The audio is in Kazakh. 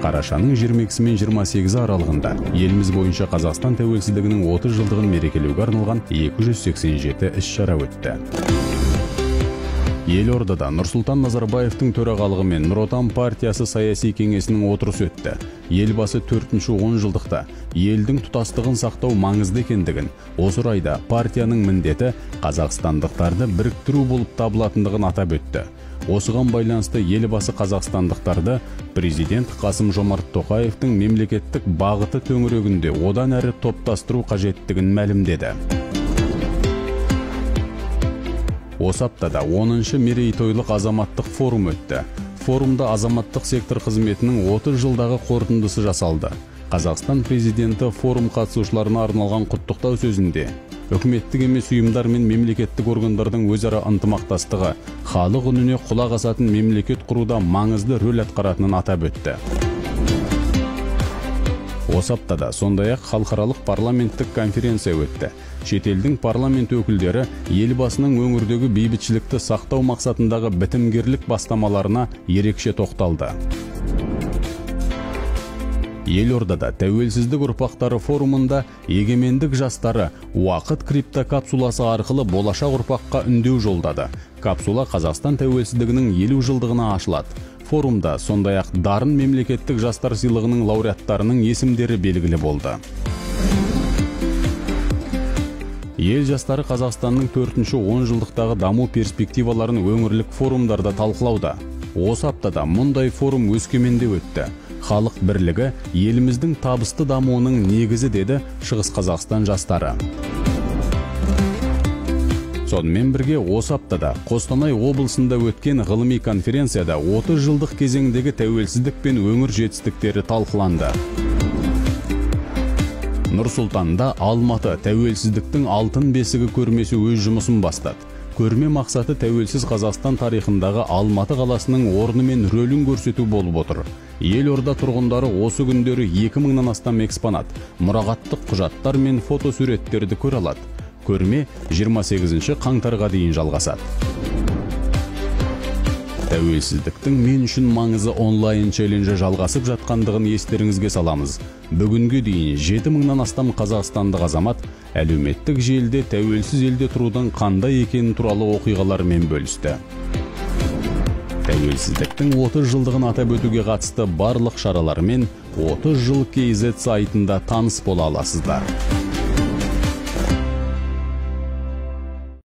Қарашаның 22 мен 28 аралығында еліміз бойынша Қазақстан тәуелсіздігінің 30 жылдығын мерекелеуге арналған 287 іс-шара өтті. Елордада Нұрсұлтан Назарбаевтың төрағалығымен Нұр Отан партиясы саяси кеңесінің отырысы өтті. Елбасы 4-ші 10 жылдықта елдің тұтастығын сақтау маңызды екендігін, осы орайда партияның міндеті қазақстандықтарды біріктіру болып табылатындығын атап өтті. Осыған байланысты елбасы қазақстандықтарды президент Қасым-Жомарт Тоқаевтың мемлекеттік бағыты төңірегінде одан әрі топтастыру қажеттігін мәлімдеді. Осы аптада 10-шы мерейтойлық азаматтық форум өтті. Форумда азаматтық сектор қызметінің 30 жылдағы қорытындысы жасалды. Қазақстан президенті форум қатысушыларына арналған құттықтау сөзінде үкіметтік емес ұйымдар мен мемлекеттік органдардың өзара ынтымақтастығы, халық үніне құлақ асатын мемлекет құруда маңызды рөл атқаратынын атап өтті. Осы аптада сондай-ақ халықаралық парламенттік конференция өтті. Шетелдің парламент өкілдері елбасының өңірдегі бейбітшілікті сақтау мақсатындағы бітімгерлік бастамаларына ерекше тоқталды. Елордада тәуелсіздік ұрпақтары форумында егемендік жастары уақыт криптокапсуласы арқылы болашақ ұрпаққа үндеу жолдады. Капсула Қазақстан тәуелсіздігінің 50 жылдығына ашылады. Форумда сондай-ақ дарын мемлекеттік жастар сыйлығының лауреаттарының есімдері белгілі болды. Ел жастары Қазақстанның 4-ші 10 жылдықтағы даму перспективаларын өңірлік форумдарда талқылауда. Осы аптада мұндай форум Өскеменде өтті. Халық бірлігі еліміздің табысты дамуының негізі деді Шығыс Қазақстан жастары. Сонымен бірге осы аптада Қостанай облысында өткен ғылыми конференцияда 30 жылдық кезеңдегі тәуелсіздік пен өңір жетістіктері талқыланды. Нұр-Сұлтанда Алматы тәуелсіздіктің алтын бесігі көрмесі өз жұмысын бастады. Көрме мақсаты тәуелсіз Қазақстан тарихындағы Алматы қаласының орны мен рөлін көрсету болып отыр. Елорда тұрғындары осы күндері 2000-нан астам экспонат, мұрағаттық құжаттар мен фотосуреттерді көре алады. Көрме 28 қаңтарға дейін жалғасады. Тәуелсіздіктің мен үшін маңызы онлайн челленджі жалғасып жатқандығын естеріңізге саламыз. Бүгінге дейін 7000-нан астам қазақстандық азамат әлеуметтік желіде тәуелсіз елде тұрудың қандай екені туралы оқиғалармен бөлісті. Тәуелсіздіктің 30 жылдығын атап өтуге қатысты барлық шаралармен 30 жыл KZ сайтында таныс бола аласыздар.